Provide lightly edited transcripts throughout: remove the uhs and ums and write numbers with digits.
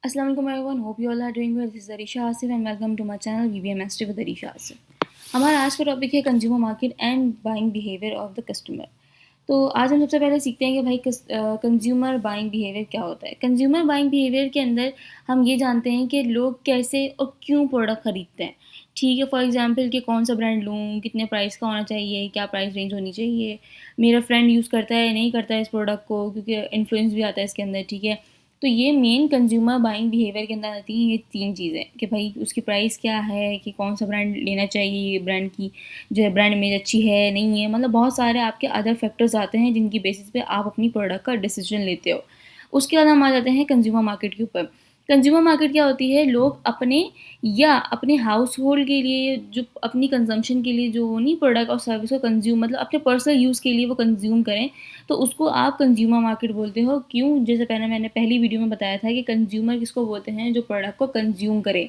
Assalamu alaikum everyone. Hope you all are doing well. This is Arisha Asif and welcome to my channel VBMST with Arisha Asif. हमारा आज का topic है consumer market and buying behaviour of the customer. तो आज हम सबसे पहले सीखते हैं कि भाई कंज्यूमर बाइंग बिहेवियर क्या होता है। कंज्यूमर बाइंग बिहेवियर के अंदर हम ये जानते हैं कि लोग कैसे और क्यों प्रोडक्ट खरीदते हैं। ठीक है, फॉर एग्जांपल कि कौन सा ब्रांड लूँ, कितने प्राइस का होना चाहिए, क्या प्राइस रेंज होनी चाहिए, मेरा फ्रेंड यूज़ करता है नहीं करता है इस प्रोडक्ट को, क्योंकि इन्फ्लुएंस भी आता है इसके अंदर। ठीक है, तो ये मेन कंज्यूमर बाइंग बिहेवियर के अंदर आती हैं ये 3 चीज़ें कि भाई उसकी प्राइस क्या है, कि कौन सा ब्रांड लेना चाहिए, ब्रांड की जो है ब्रांड इमेज अच्छी है नहीं है, मतलब बहुत सारे आपके अदर फैक्टर्स आते हैं जिनकी बेसिस पे आप अपनी प्रोडक्ट का डिसीजन लेते हो। उसके बाद हम आ जाते हैं कंज्यूमर मार्केट के ऊपर। कंज्यूमर मार्केट क्या होती है, लोग अपने या अपने हाउस होल्ड के लिए जो अपनी कंजम्पशन के लिए जो नहीं प्रोडक्ट और सर्विस को कंज्यूम मतलब अपने पर्सनल यूज़ के लिए वो कंज्यूम करें, तो उसको आप कंज्यूमर मार्केट बोलते हो। क्यों? जैसे पहले मैंने पहली वीडियो में बताया था कि कंज्यूमर किसको बोलते हैं, जो प्रोडक्ट को कंज्यूम करे।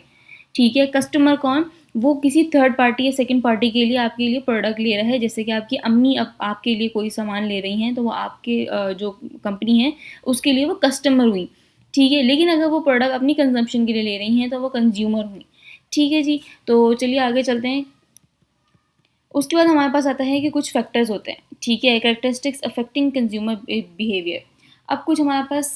ठीक है, कस्टमर कौन? वो किसी थर्ड पार्टी या सेकंड पार्टी के लिए आपके लिए प्रोडक्ट ले रहा है। जैसे कि आपकी अम्मी आपके लिए कोई सामान ले रही हैं, तो वो आपके जो कंपनी है उसके लिए वो कस्टमर हुई। ठीक है, लेकिन अगर वो प्रोडक्ट अपनी कंजम्पशन के लिए ले रही हैं तो वो कंज्यूमर हुई। ठीक है जी, तो चलिए आगे चलते हैं। उसके बाद हमारे पास आता है कि कुछ फैक्टर्स होते हैं। ठीक है, कैरेक्टरिस्टिक्स अफेक्टिंग कंज्यूमर बिहेवियर। अब कुछ हमारे पास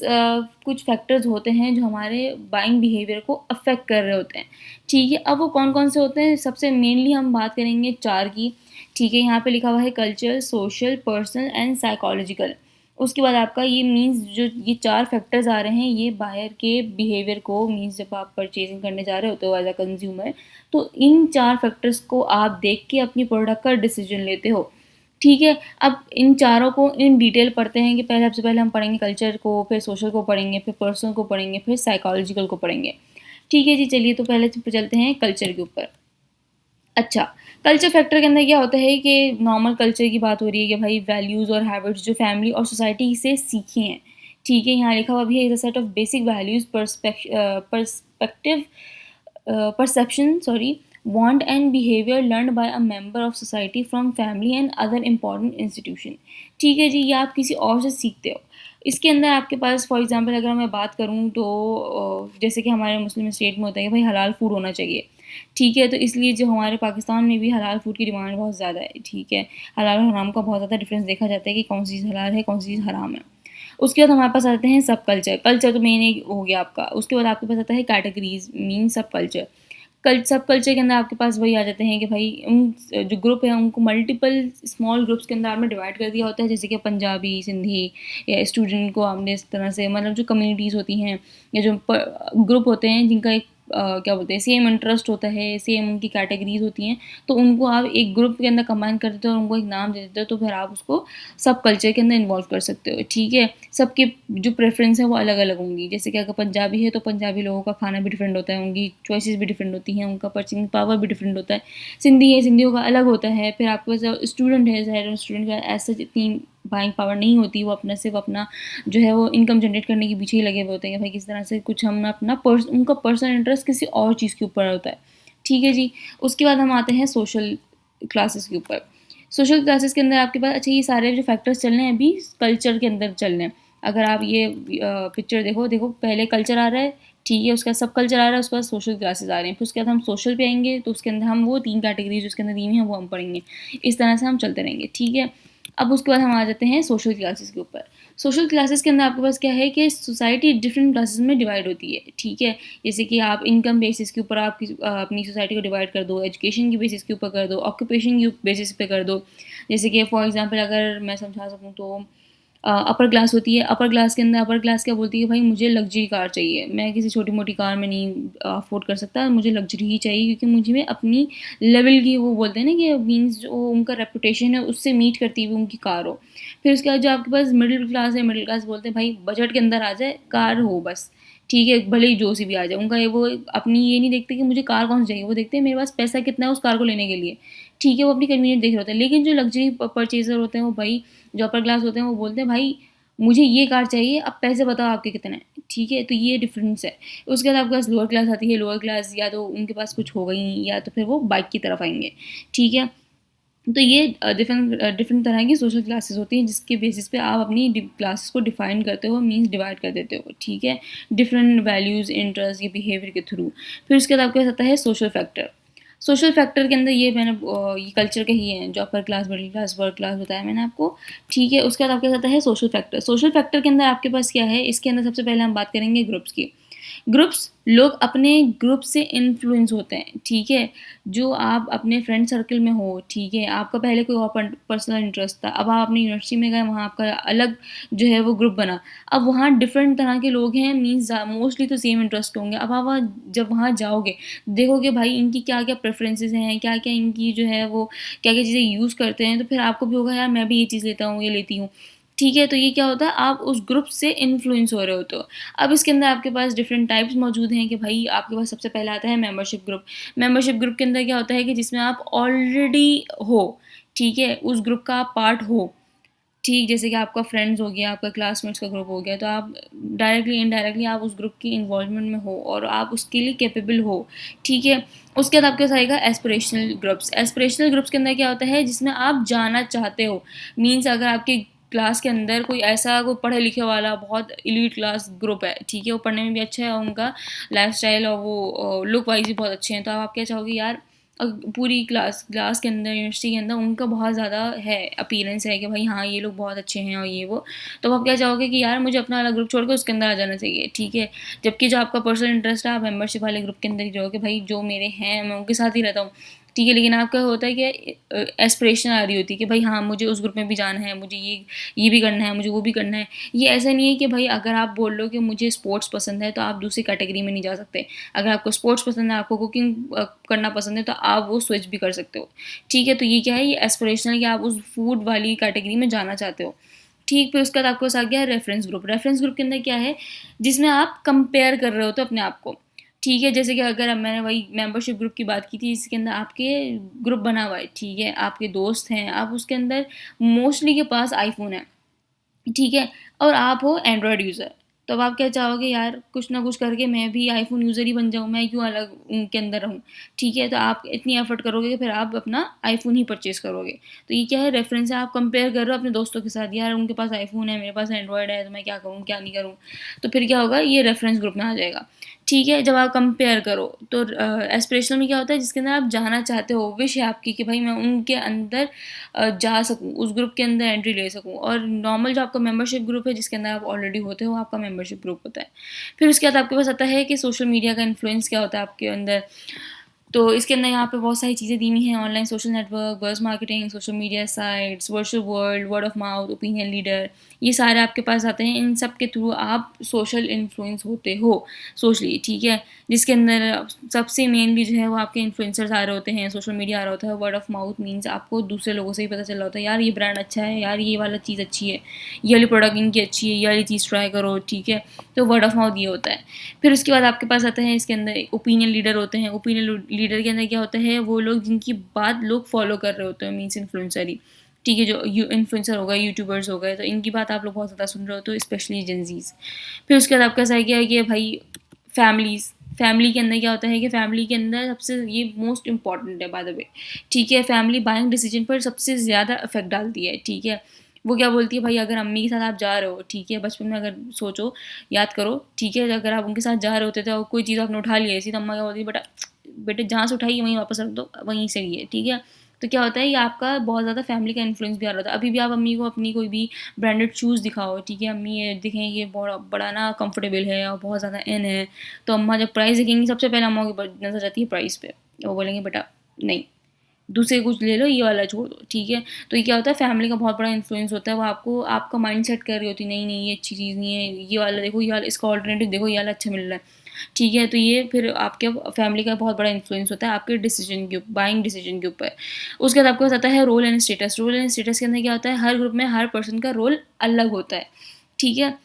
कुछ फैक्टर्स होते हैं जो हमारे बाइंग बिहेवियर को अफेक्ट कर रहे होते हैं। ठीक है, अब वो कौन कौन से होते हैं, सबसे मेनली हम बात करेंगे 4 की। ठीक है, यहाँ पे लिखा हुआ है culture, social, personal and psychological. उसके बाद आपका ये मीन्स जो ये 4 फैक्टर्स आ रहे हैं, ये बायर के बिहेवियर को मीन्स जब आप परचेजिंग करने जा रहे होते हो एज अ कंज्यूमर, तो इन 4 फैक्टर्स को आप देख के अपनी प्रोडक्ट का डिसीजन लेते हो। ठीक है, अब इन चारों को इन डिटेल पढ़ते हैं कि पहले सबसे पहले हम पढ़ेंगे कल्चर को, फिर सोशल को पढ़ेंगे, फिर पर्सनल को पढ़ेंगे, फिर साइकोलॉजिकल को पढ़ेंगे। ठीक है जी, चलिए तो पहले चलते हैं कल्चर के ऊपर। अच्छा, कल्चर फैक्टर के अंदर क्या होता है कि नॉर्मल कल्चर की बात हो रही है कि भाई वैल्यूज़ और हैबिट्स जो फैमिली और सोसाइटी से सीखे हैं। ठीक है, यहाँ लिखा हुआ भी है is a set of basic values perspective perception, want and behavior learned by a member of society from family and other important institution। ठीक है जी, ये आप किसी और से सीखते हो। इसके अंदर आपके पास फॉर एग्जांपल अगर मैं बात करूँ तो जैसे कि हमारे मुस्लिम स्टेट में होता है कि भाई हलाल फूड होना चाहिए। ठीक है, तो इसलिए जो हमारे पाकिस्तान में भी हलाल फूड की डिमांड बहुत ज़्यादा है। ठीक है, हलाल और हराम का बहुत ज़्यादा डिफरेंस देखा जाता है कि कौन सी चीज़ हलाल है, कौन सी चीज़ हराम है। उसके बाद हमारे पास आते हैं सब कल्चर। कल्चर तो मेन एक हो गया आपका। उसके बाद आपके पास आता है कैटेगरीज मीन सब कल्चर। सब कल्चर के अंदर आपके पास वही आ जाते हैं कि भाई उन जो ग्रुप है उनको मल्टीपल स्मॉल ग्रुप्स के अंदर आपने डिवाइड कर दिया होता है, जैसे कि पंजाबी, सिंधी या स्टूडेंट को आपने इस तरह से मतलब जो कम्युनिटीज़ होती हैं या जो ग्रुप होते हैं जिनका एक क्या बोलते हैं सेम इंटरेस्ट होता है, सेम उनकी कैटेगरीज होती हैं, तो उनको आप एक ग्रुप के अंदर कंबाइन कर देते हो और उनको एक नाम दे देते हो, तो फिर आप उसको सब कल्चर के अंदर इन्वॉल्व कर सकते हो। ठीक है, सबके जो प्रेफरेंस है वो अलग अलग होंगी। जैसे कि अगर पंजाबी है तो पंजाबी लोगों का खाना भी डिफरेंट होता है, उनकी चॉइसेस भी डिफरेंट होती हैं, उनका परचेजिंग पावर भी डिफरेंट होता है। सिंधी है, सिंधियों का अलग होता है। फिर आपके पास स्टूडेंट है, ज़ाहिर स्टूडेंट का ऐसा इतनी बाइंग पावर नहीं होती, वो अपना सिर्फ अपना जो है वो इनकम जनरेट करने के पीछे ही लगे हुए होते हैं कि भाई किस तरह से कुछ हम अपना उनका पर्सनल इंटरेस्ट किसी और चीज़ के ऊपर होता है। ठीक है जी, उसके बाद हम आते हैं सोशल क्लासेस के ऊपर। सोशल क्लासेस के अंदर आपके पास अच्छा ये सारे जो फैक्टर्स चल रहे हैं अभी कल्चर के अंदर चल रहे हैं। अगर आप ये पिक्चर देखो देखो पहले कल्चर आ रहा है। ठीक है, उसके बाद सब कल्चर आ रहा है, उसके बाद सोशल क्लासेस आ रहे हैं, फिर उसके बाद हम सोशल पे आएंगे तो उसके अंदर हम वो 3 कैटेगरीज उसके अंदर दी हुई हैं वो हम पढ़ेंगे। इस तरह से हम चलते रहेंगे। ठीक है, अब उसके बाद हम आ जाते हैं सोशल क्लासेस के ऊपर। सोशल क्लासेस के अंदर आपके पास क्या है कि सोसाइटी डिफरेंट क्लासेस में डिवाइड होती है। ठीक है, जैसे कि आप इनकम बेसिस के ऊपर आप अपनी सोसाइटी को डिवाइड कर दो, एजुकेशन की बेसिस के ऊपर कर दो, ऑक्यूपेशन की बेसिस पे कर दो। जैसे कि फॉर एग्जांपल अगर मैं समझा सकूँ तो अपर क्लास होती है। अपर क्लास के अंदर अपर क्लास क्या बोलती है, भाई मुझे लग्जरी कार चाहिए, मैं किसी छोटी मोटी कार में नहीं अफोर्ड कर सकता, मुझे लग्जरी ही चाहिए क्योंकि मुझे में अपनी लेवल की वो बोलते हैं ना कि मीन्स जो उनका रेपुटेशन है उससे मीट करती हुई उनकी कार हो। फिर उसके बाद जो आपके पास मिडिल क्लास है, मिडिल क्लास बोलते हैं भाई बजट के अंदर आ जाए, कार हो बस। ठीक है, भले ही जो सी भी आ जाए, उनका ये वो अपनी ये नहीं देखते कि मुझे कार कौन सी चाहिए, वो देखते हैं मेरे पास पैसा कितना है उस कार को लेने के लिए। ठीक है, वो अपनी कन्वीनियंस देख रहे होते हैं। लेकिन जो लग्जरी परचेजर होते हैं वो भाई जो अपर क्लास होते हैं वो बोलते हैं भाई मुझे ये कार चाहिए, अब पैसे बताओ आपके कितने हैं। ठीक है, तो ये डिफरेंस है। उसके बाद आपके पास लोअर क्लास आती है। लोअर क्लास या तो उनके पास कुछ होगा ही या तो फिर वो बाइक की तरफ आएंगे। ठीक है, तो ये डिफरेंट तरह की सोशल क्लासेस होती हैं, जिसके बेसिस पे आप अपनी क्लासेस को डिफाइन करते हो, मीन्स डिवाइड कर देते हो, ठीक है, डिफरेंट वैल्यूज़, इंटरेस्ट, ये बिहेवियर के थ्रू। फिर उसके बाद आपके पास आता है सोशल फैक्टर। सोशल फैक्टर के अंदर ये मैंने ये कल्चर के ही हैं, जो upper class, middle class, work class बताया मैंने आपको, ठीक है। उसके बाद आपके पास आता है सोशल फैक्टर। सोशल फैक्टर के अंदर आपके पास क्या है, इसके अंदर सबसे पहले हम बात करेंगे ग्रुप्स की। ग्रुप्स, लोग अपने ग्रुप से इन्फ्लुएंस होते हैं, ठीक है। जो आप अपने फ्रेंड सर्कल में हो, ठीक है, आपका पहले कोई और पर्सनल इंटरेस्ट था, अब आप अपनी यूनिवर्सिटी में गए, वहाँ आपका अलग जो है वो ग्रुप बना। अब वहाँ डिफरेंट तरह के लोग हैं, मीन्स मोस्टली तो सेम इंटरेस्ट होंगे। अब आप जब वहाँ जाओगे, देखोगे भाई इनकी क्या-क्या प्रेफ़रेंसेस हैं, क्या-क्या इनकी जो है वो क्या-क्या चीज़ें यूज़ करते हैं, तो फिर आपको भी होगा यार मैं भी ये चीज़ लेता हूँ, ये लेती हूँ। ठीक है, तो ये क्या होता है, आप उस ग्रुप से इन्फ्लुएंस हो रहे होते हो। अब इसके अंदर आपके पास डिफरेंट टाइप्स मौजूद हैं कि भाई आपके पास सबसे पहला आता है मेंबरशिप ग्रुप। मेंबरशिप ग्रुप के अंदर क्या होता है कि जिसमें आप ऑलरेडी हो, ठीक है, उस ग्रुप का आप पार्ट हो। ठीक, जैसे कि आपका फ्रेंड्स हो गया, आपका क्लासमेट्स का ग्रुप हो गया, तो आप डायरेक्टली इनडायरेक्टली आप उस ग्रुप की इन्वॉल्वमेंट में हो और आप उसके लिए कैपेबल हो, ठीक है। उसके बाद आपके पास आएगा एस्पिरेशनल ग्रुप्स। एस्पिरेशनल ग्रुप्स के अंदर क्या होता है, जिसमें आप जाना चाहते हो, मीन्स अगर आपके क्लास के अंदर कोई ऐसा कोई पढ़े लिखे वाला बहुत एलीट क्लास ग्रुप है, ठीक है, वो पढ़ने में भी अच्छा है और उनका लाइफस्टाइल और वो लुक वाइज भी बहुत अच्छे हैं, तो आप क्या चाहोगे यार, पूरी क्लास क्लास के अंदर, यूनिवर्सिटी के अंदर उनका बहुत ज़्यादा है, अपीयरेंस है कि भाई हाँ ये लोग बहुत अच्छे हैं और ये वो, तो आप क्या चाहोगे कि यार मुझे अपना वाला ग्रुप छोड़ के उसके अंदर आ जाना चाहिए, ठीक है। जबकि जो आपका पर्सनल इंटरेस्ट है, आप मेंबरशिप वाले ग्रुप के अंदर ही रहोगे, भाई जो मेरे हैं मैं उनके साथ ही रहता हूँ, ठीक है। लेकिन आपका होता है कि एस्पिरेशन आ रही होती है कि भाई हाँ मुझे उस ग्रुप में भी जाना है, मुझे ये भी करना है, मुझे वो भी करना है। ये ऐसा नहीं है कि भाई अगर आप बोल लो कि मुझे स्पोर्ट्स पसंद है तो आप दूसरी कैटेगरी में नहीं जा सकते। अगर आपको स्पोर्ट्स पसंद है, आपको कुकिंग करना पसंद है, तो आप वो स्विच भी कर सकते हो, ठीक है। तो ये क्या है, ये एस्पिरेशनल कि आप उस फूड वाली कैटेगरी में जाना चाहते हो, ठीक। फिर उसके बाद आपके पास आ गया रेफरेंस ग्रुप। रेफरेंस ग्रुप के अंदर क्या है, जिसमें आप कंपेयर कर रहे होते हो अपने आप को, ठीक है। जैसे कि अगर अब मैंने वही मेंबरशिप ग्रुप की बात की थी, इसके अंदर आपके ग्रुप बना हुआ है, ठीक है, आपके दोस्त हैं, आप उसके अंदर मोस्टली के पास आईफ़ोन है, ठीक है, और आप हो एंड्रॉयड यूज़र। तो अब आप क्या चाहोगे यार, कुछ ना कुछ करके मैं भी आईफ़ोन यूज़र ही बन जाऊँ, मैं क्यों अलग उनके अंदर रहूँ, ठीक है। तो आप इतनी एफ़र्ट करोगे कि फिर आप अपना आईफ़ोन ही परचेज़ करोगे। तो ये क्या है, रेफ़रेंस है, आप कंपेयर कर रहे हो अपने दोस्तों के साथ, यार उनके पास आईफ़ोन है, मेरे पास एंड्रॉयड है, तो मैं क्या करूँ, क्या नहीं करूँ। तो फिर क्या होगा, ये रेफ़रेंस ग्रुप में आ जाएगा, ठीक है। जब आप कंपेयर करो तो एस्पिरेशनल में क्या होता है, जिसके अंदर आप जाना चाहते हो, विश है आपकी कि भाई मैं उनके अंदर जा सकूँ, उस ग्रुप के अंदर एंट्री ले सकूँ। और नॉर्मल जो आपका मेंबरशिप ग्रुप है, जिसके अंदर आप ऑलरेडी होते हो, आपका मेंबरशिप ग्रुप होता है। फिर उसके बाद आपके पास आता है कि सोशल मीडिया का इन्फ्लुएंस क्या होता है आपके अंदर। तो इसके अंदर यहाँ पे बहुत सारी चीज़ें दी हुई हैं, online social network, buzz marketing, social media sites, virtual world, word of mouth, opinion leader, ये सारे आपके पास आते हैं। इन सब के थ्रू आप सोशल इन्फ्लुएंस होते हो सोशली, ठीक है। जिसके अंदर सबसे मेनली जो है वो आपके इन्फ्लुएंसर्स आ रहे होते हैं, सोशल मीडिया आ रहा होता है, वर्ड ऑफ माउथ मीन्स आपको दूसरे लोगों से ही पता चल रहा होता है, यार ये ब्रांड अच्छा है, यार ये वाला चीज़ अच्छी है, ये वाली प्रोडक्ट इनकी अच्छी है, ये वाली चीज़ ट्राई करो, ठीक है। तो वर्ड ऑफ माउथ ये होता है। फिर उसके बाद आपके पास आता है, इसके अंदर ओपिनियन लीडर होते हैं। ओपिनियन लीडर के अंदर क्या होता है, वो लोग जिनकी बात लोग फॉलो कर रहे होते हैं, मीन्स इन्फ्लुएंसर ही, ठीक है। जो इन्फ्लुएंसर हो गए, यूट्यूबर्स हो गए, तो इनकी बात आप लोग बहुत ज़्यादा सुन रहे हो, तो स्पेशली जेनजीज। फिर उसके बाद आपका ऐसा है क्या है कि भाई फैमिलीज़, फैमिली के अंदर क्या होता है कि फैमिली के अंदर सबसे ये मोस्ट इंपॉर्टेंट है बाय द वे, ठीक है। फैमिली बाइंग डिसीजन पर सबसे ज़्यादा इफेक्ट डालती है, ठीक है। वो क्या बोलती है, भाई अगर अम्मी के साथ आप जा रहे हो, ठीक है, बचपन में अगर सोचो, याद करो, ठीक है, अगर आप उनके साथ जा रहे होते थे और कोई चीज़ आपने उठा ली ऐसी, तो अम्मा क्या बोलती है, बेटा बेटे जहाँ से उठाई वहीं वापस रख दो, वहीं से लिए, ठीक है। तो क्या होता है, ये आपका बहुत ज़्यादा फैमिली का इन्फ्लुएंस भी आ रहा था। अभी भी आप अम्मी को अपनी कोई भी ब्रांडेड शूज़ दिखाओ, ठीक है, अम्मी ये दिखें, ये बड़ा बड़ा ना कंफर्टेबल है और बहुत ज़्यादा इन है, तो अम्मा जब प्राइस देखेंगी, सबसे पहले अम्मा की नज़र जाती है प्राइस पे, वो बोलेंगे बेटा नहीं, दूसरे कुछ ले लो, ये वाला छोड़ दो, ठीक है। तो ये क्या होता है, फैमिली का बहुत बड़ा इन्फ्लुएंस होता है, वो आपको आपका माइंडसेट कर रही होती है, नहीं नहीं ये अच्छी चीज़ नहीं है, ये वाला देखो, ये वाला इसका ऑल्टरनेटिव देखो, ये वाला अच्छा मिल रहा है, ठीक है। तो ये फिर आपके फैमिली का बहुत बड़ा इन्फ्लुएंस होता है आपके डिसीजन के बाइंग डिसीजन के ऊपर। उसके बाद आपके पास आता है role and status. Role and status के अंदर क्या होता है, हर ग्रुप में हर पर्सन का रोल अलग होता है, ठीक है।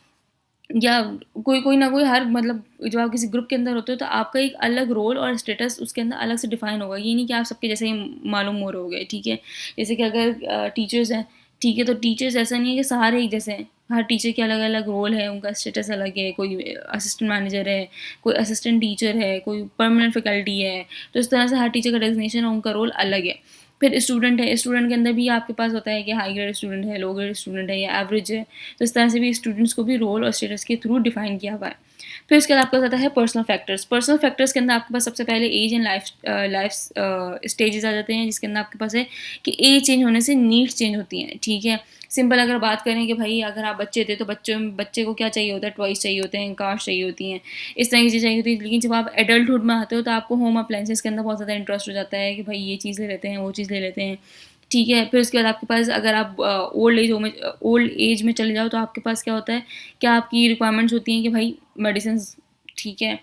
या कोई कोई ना कोई हर मतलब जब आप किसी ग्रुप के अंदर होते हो, तो आपका एक अलग रोल और स्टेटस उसके अंदर अलग से डिफाइन होगा। ये नहीं कि आप सबके जैसे ही मालूम हो रहे होगे, ठीक है। जैसे कि अगर टीचर्स हैं, ठीक है, तो टीचर्स ऐसा नहीं है कि सारे एक जैसे हैं। हर टीचर के अलग अलग रोल है, उनका स्टेटस अलग है, कोई असिस्टेंट मैनेजर है, कोई असिस्टेंट टीचर है, कोई परमानेंट फैकल्टी है। तो इस तरह से हर टीचर का डेजिग्नेशन और उनका रोल अलग है। फिर स्टूडेंट है, स्टूडेंट के अंदर भी आपके पास होता है कि हाई ग्रेड स्टूडेंट है, लो ग्रेड स्टूडेंट है या एवरेज है। तो इस तरह से भी स्टूडेंट्स को भी रोल और स्टेटस के थ्रू डिफाइन किया हुआ है। फिर उसके बाद आपके पास आता है पर्सनल फैक्टर्स। पर्सनल फैक्टर्स के अंदर आपके पास सबसे पहले एज एंड लाइफ स्टेजेस आ जाते हैं, जिसके अंदर आपके पास है कि एज चेंज होने से नीड्स चेंज होती हैं, ठीक है। सिंपल अगर बात करें कि भाई अगर आप बच्चे थे तो बच्चे को क्या चाहिए होता है, टॉयज़ चाहिए होते हैं, कार्स चाहिए होती हैं, इस तरह की चीज़ें चाहिए होती हैं। लेकिन जब आप एडल्टहुड में आते हो तो आपको होम अप्लायंसेस के अंदर बहुत ज़्यादा इंटरेस्ट हो जाता है कि भाई ये चीज़ ले लेते हैं, वो चीज़ ले लेते हैं, ठीक है। फिर उसके बाद आपके पास अगर आप ओल्ड एज में चले जाओ तो आपके पास क्या होता है, क्या आपकी रिक्वायरमेंट्स होती हैं कि भाई मेडिसिन्स, ठीक है।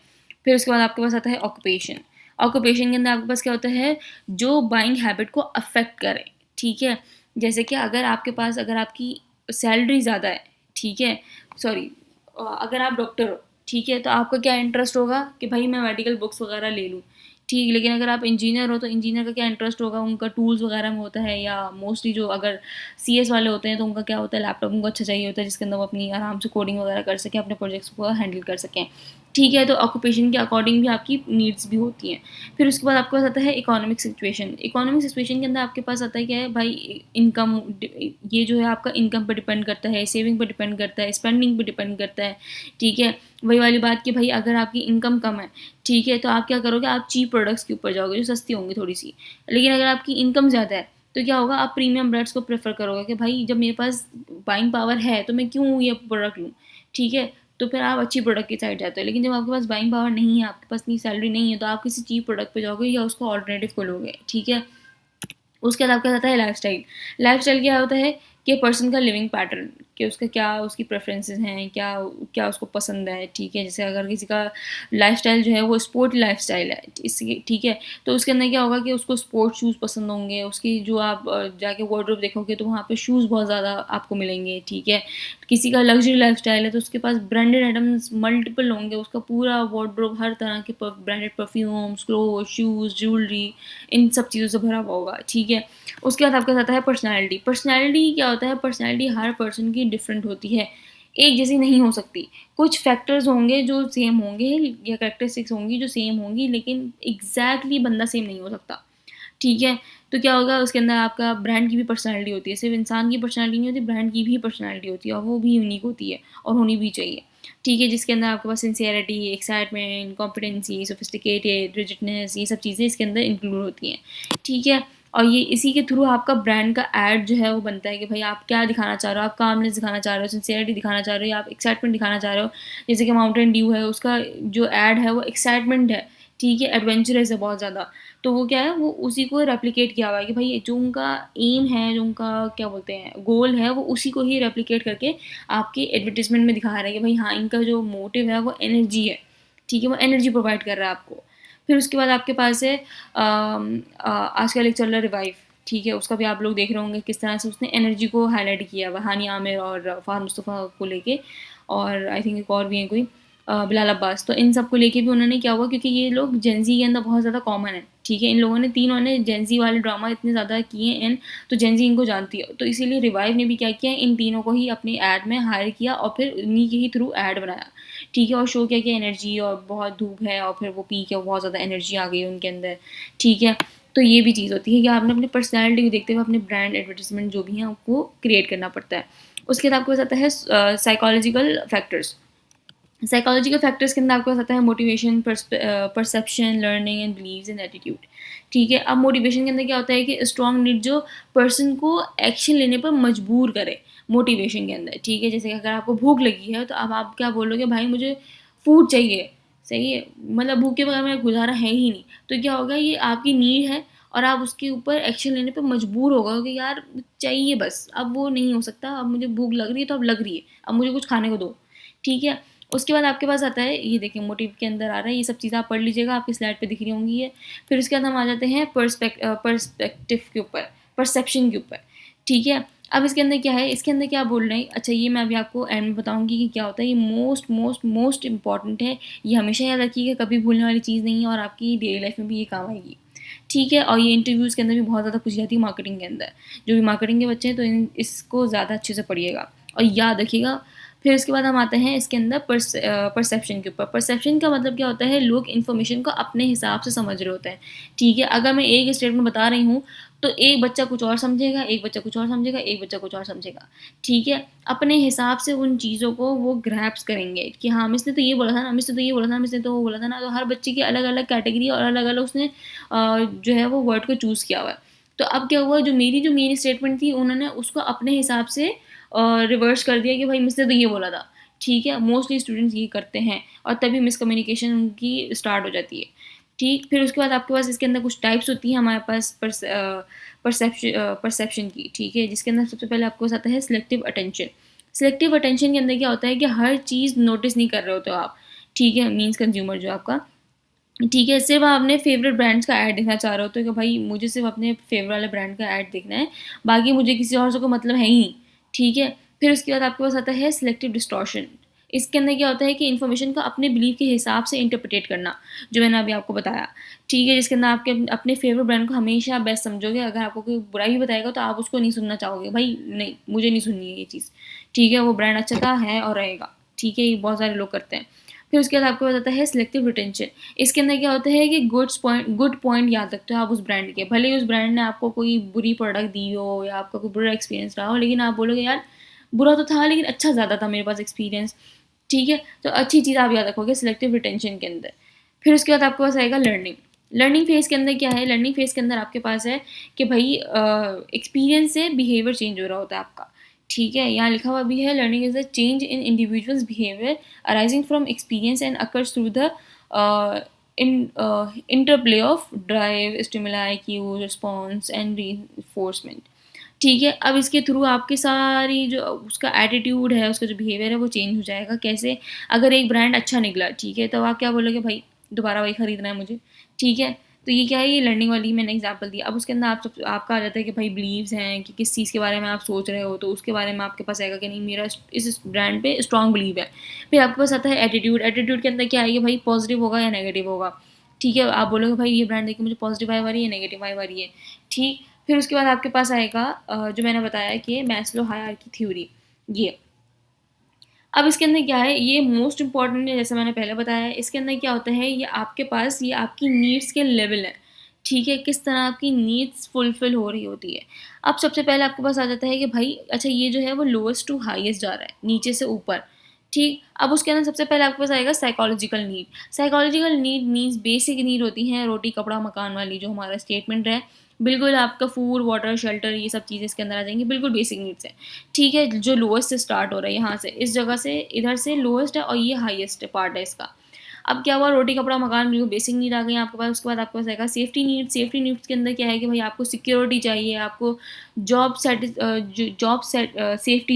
फिर उसके बाद आपके पास आता है ऑक्यूपेशन। ऑक्यूपेशन के अंदर आपके पास क्या होता है, जो बाइंग हैबिट को अफेक्ट करे, ठीक है। जैसे कि अगर आपकी सैलरी ज़्यादा है, ठीक है, सॉरी, अगर आप डॉक्टर हो, ठीक है, तो आपका क्या इंटरेस्ट होगा कि भाई मैं मेडिकल बुक्स वगैरह ले लूँ, ठीक। लेकिन अगर आप इंजीनियर हो तो इंजीनियर का क्या इंटरेस्ट होगा, उनका टूल्स वगैरह में होता है, या मोस्टली जो अगर सीएस वाले होते हैं तो उनका क्या होता है, लैपटॉप उनको अच्छा चाहिए होता है जिसके अंदर वो अपनी आराम से कोडिंग वगैरह कर सकें, अपने प्रोजेक्ट्स को हैंडल कर सकें, ठीक है। तो ऑक्यूपेशन के अकॉर्डिंग भी आपकी नीड्स भी होती हैं। फिर उसके बाद आपके पास आता है इकोनॉमिक सिचुएशन। इकोनॉमिक सिचुएशन के अंदर आपके पास आता है क्या है भाई, इनकम, ये जो है आपका इनकम पर डिपेंड करता है, सेविंग पर डिपेंड करता है, स्पेंडिंग पर डिपेंड करता है, ठीक है। वही वाली बात कि भाई अगर आपकी इनकम कम है, ठीक है, तो आप क्या करोगे, आप चीप प्रोडक्ट्स के ऊपर जाओगे जो सस्ती होंगी थोड़ी सी। लेकिन अगर आपकी इनकम ज़्यादा है तो क्या होगा, आप प्रीमियम ब्रांड्स को प्रेफर करोगे कि भाई जब मेरे पास बाइंग पावर है तो मैं क्यों ये प्रोडक्ट लूँ, ठीक है। तो फिर आप अच्छी प्रोडक्ट की साइड जाते हो। लेकिन जब आपके पास बाइंग पावर नहीं है, आपके पास इतनी सैलरी नहीं है, तो आप किसी चीप प्रोडक्ट पे जाओगे या उसको ऑल्टरनेटिव को लोगे, ठीक है। उसके बाद आपका आता है लाइफ़स्टाइल। लाइफ़स्टाइल क्या होता है कि पर्सन का लिविंग पैटर्न, कि उसका क्या, उसकी प्रेफ़रेंसेस हैं, क्या क्या उसको पसंद है, ठीक है। जैसे अगर किसी का लाइफ़स्टाइल जो है वो स्पोर्ट लाइफ़स्टाइल है, इसलिए ठीक है, तो उसके अंदर क्या होगा कि उसको स्पोर्ट शूज़ पसंद होंगे, उसकी जो आप जाके वार्डरोब देखोगे तो वहाँ पे शूज़ बहुत ज़्यादा आपको मिलेंगे, ठीक है। किसी का लग्ज़री लाइफ़स्टाइल है तो उसके पास ब्रांडेड आइटम्स मल्टीपल होंगे, उसका पूरा वार्डरोब हर तरह के branded perfumes, clothes, shoes, jewellery, इन सब चीज़ों से भरा हुआ होगा, ठीक है। उसके बाद आपके साथ आता है पर्सनैलिटी। पर्सनैलिटी क्या होता है, पर्सनैलिटी हर पर्सन की डिफरेंट होती है, एक जैसी नहीं हो सकती। कुछ फैक्टर्स होंगे जो सेम होंगे या कैरेक्टरिस्टिक्स होंगी जो सेम होंगी, लेकिन एग्ज़ैक्टली बंदा सेम नहीं हो सकता, ठीक है। तो क्या होगा, उसके अंदर आपका ब्रांड की भी पर्सनैलिटी होती है, सिर्फ़ इंसान की पर्सनैलिटी नहीं होती, ब्रांड की भी पर्सनैलिटी होती है और वो भी यूनिक होती है और होनी भी चाहिए, ठीक है। जिसके अंदर आपके पास sincerity, excitement, competency, sophisticated, rigidness, ये सब चीज़ें इसके अंदर इंक्लूड होती हैं, ठीक है। और ये इसी के थ्रू आपका ब्रांड का एड जो है वो बनता है कि भाई आप क्या दिखाना चाह रहे हो, आप कामनेस दिखाना चाह रहे हो, सिंसियरिटी दिखाना चाह रहे हो, या आप एक्साइटमेंट दिखाना चाह रहे हो। जैसे कि माउंटेन ड्यू है, उसका जो एड है वो एक्साइटमेंट है, ठीक है, एडवेंचरस है बहुत ज़्यादा। तो वो क्या है, वो उसी को रेप्लिकेट किया हुआ है कि भाई जो उनका एम है, जो उनका क्या बोलते हैं गोल है, वो उसी को ही रेप्लिकेट करके आपके एडवर्टाइजमेंट में दिखा रहा है कि भाई हाँ, इनका जो मोटिव है वो एनर्जी है, ठीक है, वो एनर्जी प्रोवाइड कर रहा है आपको। फिर उसके बाद आपके पास है आजकल एक चल रहा है रिवाइव, ठीक है, उसका भी आप लोग देख रहे होंगे किस तरह से उसने एनर्जी को हाईलाइट किया हुआ, हानी आमिर और फ़रहान मुस्तफ़ा को लेके, और आई थिंक एक और भी है कोई, बिलाल अब्बास। तो इन सब को लेके भी उन्होंने क्या हुआ, क्योंकि ये लोग जेन ज़ी के अंदर बहुत ज़्यादा कॉमन है, ठीक है। इन लोगों ने तीनों ने जेन ज़ी वाले ड्रामा इतने ज़्यादा किए हैं, तो जेन ज़ी इनको जानती है, तो इसीलिए रिवाइव ने भी क्या किया, इन तीनों को ही अपनी ऐड में हायर किया और फिर उन्हीं के ही थ्रू ऐड बनाया, ठीक है। और शो किया कि एनर्जी और बहुत धूप है, और फिर वो पी के बहुत ज़्यादा एनर्जी आ गई उनके अंदर, ठीक है। तो ये भी चीज़ होती है कि आपने अपनी पर्सनैलिटी को देखते हुए अपने ब्रांड एडवर्टाइजमेंट जो भी हैं आपको क्रिएट करना पड़ता है। उसके बाद आपके पास आता है साइकोलॉजिकल फैक्टर्स। साइकोलॉजिकल फैक्टर्स के अंदर आपके पास आता है motivation, perception, learning and beliefs and attitude, ठीक है। अब मोटिवेशन के अंदर क्या होता है कि स्ट्रॉन्ग नीड जो पर्सन को एक्शन लेने पर मजबूर करे मोटिवेशन के अंदर, ठीक है। जैसे कि अगर आपको भूख लगी है तो अब आप क्या बोलोगे, भाई मुझे फूड चाहिए, सही है, मतलब भूख के बगैर मेरा गुजारा है ही नहीं। तो क्या होगा, ये आपकी नीड है और आप उसके ऊपर एक्शन लेने पे मजबूर हो गए कि यार चाहिए बस, अब वो नहीं हो सकता, अब मुझे भूख लग रही है तो अब लग रही है, अब मुझे कुछ खाने को दो, ठीक है। उसके बाद आपके पास आता है, ये देखिए मोटिव के अंदर आ रहा है, ये सब चीज़ें आप पढ़ लीजिएगा, आपकी स्लाइड पे दिख रही होंगी ये। फिर उसके बाद हम आ जाते हैं पर्सपेक्टिव के ऊपर, परसेप्शन के ऊपर, ठीक है। अब इसके अंदर क्या है, इसके अंदर क्या बोल रहे हैं, अच्छा ये मैं अभी आपको एंड में बताऊंगी कि क्या होता है। ये मोस्ट मोस्ट मोस्ट इंपॉर्टेंट है, ये हमेशा याद रखिएगा, कभी भूलने वाली चीज़ नहीं है और आपकी डेली लाइफ में भी ये काम आएगी, ठीक है। और ये इंटरव्यूज़ के अंदर भी बहुत ज़्यादा पूछी जाती है, मार्केटिंग के अंदर। जो भी मार्केटिंग के बच्चे हैं तो इसको ज़्यादा अच्छे से पढ़िएगा और याद रखिएगा। फिर उसके बाद हम आते हैं इसके अंदर परसेप्शन के ऊपर। परसेप्शन का मतलब क्या होता है, लोग इन्फॉर्मेशन को अपने हिसाब से समझ रहे होते हैं, ठीक है। अगर मैं एक स्टेटमेंट बता रही हूँ तो एक बच्चा कुछ और समझेगा, एक बच्चा कुछ और समझेगा, एक बच्चा कुछ और समझेगा, ठीक है? अपने हिसाब से उन चीज़ों को वो ग्रैप्स करेंगे कि हाँ, मिस ने तो ये बोला था ना, मिस ने तो ये बोला था, मिस ने तो वो बोला था ना, तो हर बच्चे की अलग-अलग कैटेगरी और अलग-अलग उसने जो है वो वर्ड को चूज़ किया हुआ है। तो अब क्या हुआ, जो मेन स्टेटमेंट थी उन्होंने उसको अपने हिसाब से रिवर्स कर दिया कि भाई मिस ने तो ये बोला था, ठीक है? मोस्टली स्टूडेंट्स ये करते हैं और तभी मिसकम्युनिकेशन उनकी स्टार्ट हो जाती है, ठीक? फिर उसके बाद आपके पास इसके अंदर कुछ टाइप्स होती हैं हमारे पास परसेप्शन की, ठीक है? जिसके अंदर सबसे पहले आपके पास आता है सिलेक्टिव अटेंशन। सिलेक्टिव अटेंशन के अंदर क्या होता है कि हर चीज़ नोटिस नहीं कर रहे होते हो आप, ठीक है? मीन्स कंज्यूमर जो आपका, ठीक है, सिर्फ़ आप अपने फ़ेवरेट ब्रांड्स का ऐड देखना चाह रहे हो तो कि भाई मुझे सिर्फ़ अपने फ़ेवरेट वाले ब्रांड का ऐड देखना है, बाकी मुझे किसी और से कोई मतलब है ही नहीं, ठीक है? फिर उसके बाद आपके पास आता है सिलेक्टिव डिस्टॉर्शन। इसके अंदर क्या होता है कि इन्फॉर्मेशन को अपने बिलीव के हिसाब से इंटरप्रेट करना, जो मैंने अभी आपको बताया, ठीक है? जिसके अंदर आपके अपने फ़ेवरेट ब्रांड को हमेशा बेस्ट समझोगे, अगर आपको कोई बुरा भी बताएगा तो आप उसको नहीं सुनना चाहोगे, भाई नहीं, मुझे नहीं सुननी है ये चीज़, ठीक है? वो ब्रांड अच्छा था, है और रहेगा, ठीक है? ये बहुत सारे लोग करते हैं। फिर उसके बाद आपको बताता है सिलेक्टिव रिटेंशन। इसके अंदर क्या होता है कि गुड पॉइंट याद रखते हो आप उस ब्रांड के। भले ही उस ब्रांड ने आपको कोई बुरी प्रोडक्ट दी हो या आपका कोई बुरा एक्सपीरियंस रहा हो, लेकिन आप बोलोगे यार बुरा तो था लेकिन अच्छा ज़्यादा था मेरे पास एक्सपीरियंस, ठीक है? तो अच्छी चीज़ आप याद रखोगे सिलेक्टिव रिटेंशन के अंदर। फिर उसके बाद आपके पास आएगा लर्निंग। लर्निंग फ़ेज़ के अंदर क्या है, लर्निंग फ़ेज़ के अंदर आपके पास है कि भई एक्सपीरियंस से बिहेवियर चेंज हो रहा होता है आपका, ठीक है? यहाँ लिखा हुआ भी है learning is a change in individuals behaviour arising from experience and occurs through the interplay of drive, stimuli, Q, response and reinforcement, ठीक है? अब इसके थ्रू आपकी सारी जो उसका एटीट्यूड है, उसका जो बिहेवियर है वो चेंज हो जाएगा। कैसे? अगर एक ब्रांड अच्छा निकला, ठीक है? तो आप क्या बोलोगे भाई दोबारा वही खरीदना है मुझे, ठीक है? तो ये क्या है, ये लर्निंग वाली मैंने एग्ज़ाम्पल दिया। अब उसके अंदर आपका आ जाता है कि भाई बिलीव्स हैं कि किस चीज़ के बारे में आप सोच रहे हो, तो उसके बारे में आपके पास आएगा कि नहीं मेरा इस ब्रांड पे स्ट्रॉन्ग बिलीव है। फिर आपके पास आता है एटीट्यूड। एटीट्यूड के अंदर क्या है कि भाई पॉज़िटिव होगा या नेगेटिव होगा, ठीक है? आप बोलोगे भाई ये ब्रांड देख के मुझे पॉज़िटिव वाइब आ रही है, नेगेटिव वाइब आ रही है, ठीक? फिर उसके बाद आपके पास आएगा जो मैंने बताया कि मैस्लो हायरार्की थ्योरी, ये। अब इसके अंदर क्या है, ये मोस्ट इम्पोर्टेंट है जैसे मैंने पहले बताया है, इसके अंदर क्या होता है ये आपके पास ये आपकी नीड्स के लेवल है, ठीक है? किस तरह आपकी नीड्स फुलफ़िल हो रही होती है। अब सबसे पहले आपके पास आ जाता है कि भाई अच्छा ये जो है वो लोएस्ट टू हाईएस्ट जा रहा है, नीचे से ऊपर, ठीक? अब उसके अंदर सबसे पहले आपके पास आएगा psychological need. Psychological need means basic need होती हैं रोटी, कपड़ा, मकान वाली जो हमारा स्टेटमेंट है। बिल्कुल आपका फूड, वाटर, शेल्टर ये सब चीज़ें इसके अंदर आ जाएँगी, बिल्कुल बेसिक नीड्स हैं। ठीक है, जो लोएस्ट से स्टार्ट हो रहा है यहाँ से, इस जगह से इधर से लोएस्ट है और ये हाईएस्ट पार्ट है इसका। अब क्या हुआ, रोटी, कपड़ा, मकान बिल्कुल बेसिक नीड आ गई आपके पास। उसके बाद आपके पास आएगा सेफ्टी नीड्स। सेफ्टी नीड्स के अंदर क्या है कि भाई आपको सिक्योरिटी चाहिए, आपको जॉब सेफ्टी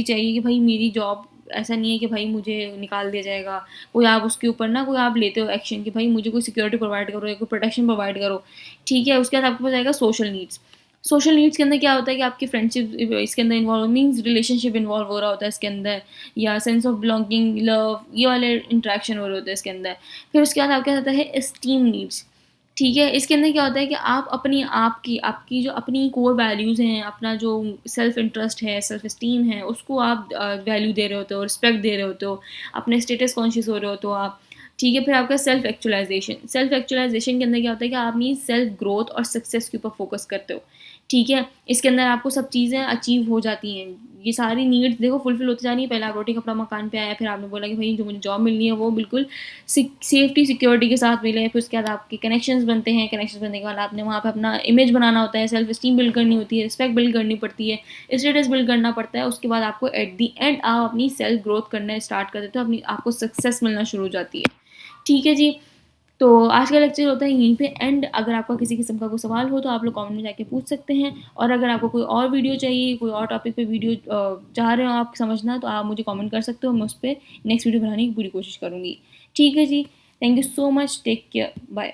चाहिए कि भाई मेरी जॉब ऐसा नहीं है कि भाई मुझे निकाल दिया जाएगा। कोई आप उसके ऊपर ना कोई आप लेते हो एक्शन कि भाई मुझे कोई सिक्योरिटी प्रोवाइड करो या कोई प्रोटेक्शन प्रोवाइड करो, ठीक है। उसके बाद आपके पास आएगा सोशल नीड्स। सोशल नीड्स के अंदर क्या होता है कि आपकी फ्रेंडशिप इसके अंदर इन्वॉल्व मीन्स रिलेशनशिप इन्वॉल्व हो रहा होता है इसके अंदर, या सेंस ऑफ बिलोंगिंग, लव, ये वाले इंटरेक्शन हो रहे होते हैं इसके अंदर। फिर उसके बाद आपके आता है एस्टीम नीड्स, ठीक है। इसके अंदर क्या होता है कि आप अपनी आपकी जो अपनी कोर वैल्यूज़ हैं, अपना जो सेल्फ इंटरेस्ट है, सेल्फ एस्टीम है, उसको आप वैल्यू दे रहे होते हो, रिस्पेक्ट दे रहे होते हो, अपने स्टेटस कॉन्शियस हो रहे होते हो आप, ठीक है। फिर आपका सेल्फ एक्चुअलाइजेशन। सेल्फ एक्चुअलाइजेशन के अंदर क्या होता है कि आप अपनी सेल्फ ग्रोथ और सक्सेस के ऊपर फोकस करते हो, ठीक है। इसके अंदर आपको सब चीज़ें अचीव हो जाती हैं, ये सारी नीड्स देखो फुलफिल होती जा रही है। पहले आप रोटी, कपड़ा, मकान पे आए, फिर आपने बोला कि भाई जो मुझे जॉब मिलनी है वो बिल्कुल सेफ्टी सिक्योरिटी के साथ मिले। फिर उसके बाद आपके कनेक्शंस बनते हैं, कनेक्शंस बनने के बाद आपने वहाँ पे अपना इमेज बनाना होता है, सेल्फ एस्टीम बिल्ड करनी होती है, रिस्पेक्ट बिल्ड करनी पड़ती है, स्टेटस बिल्ड करना पड़ता है। उसके बाद आपको एट दी एंड आप अपनी सेल्फ ग्रोथ करना स्टार्ट कर देते हो, अपनी आपको सक्सेस मिलना शुरू हो जाती है, ठीक है जी। तो आज का लेक्चर होता है यहीं पे एंड। अगर आपका किसी किस्म का कोई सवाल हो तो आप लोग कमेंट में जाके पूछ सकते हैं, और अगर आपको कोई और वीडियो चाहिए, कोई और टॉपिक पे वीडियो चाह रहे हो आप समझना, तो आप मुझे कमेंट कर सकते हो, मैं उस पर नेक्स्ट वीडियो बनाने की पूरी कोशिश करूँगी, ठीक है जी। Thank you so much, take care, bye.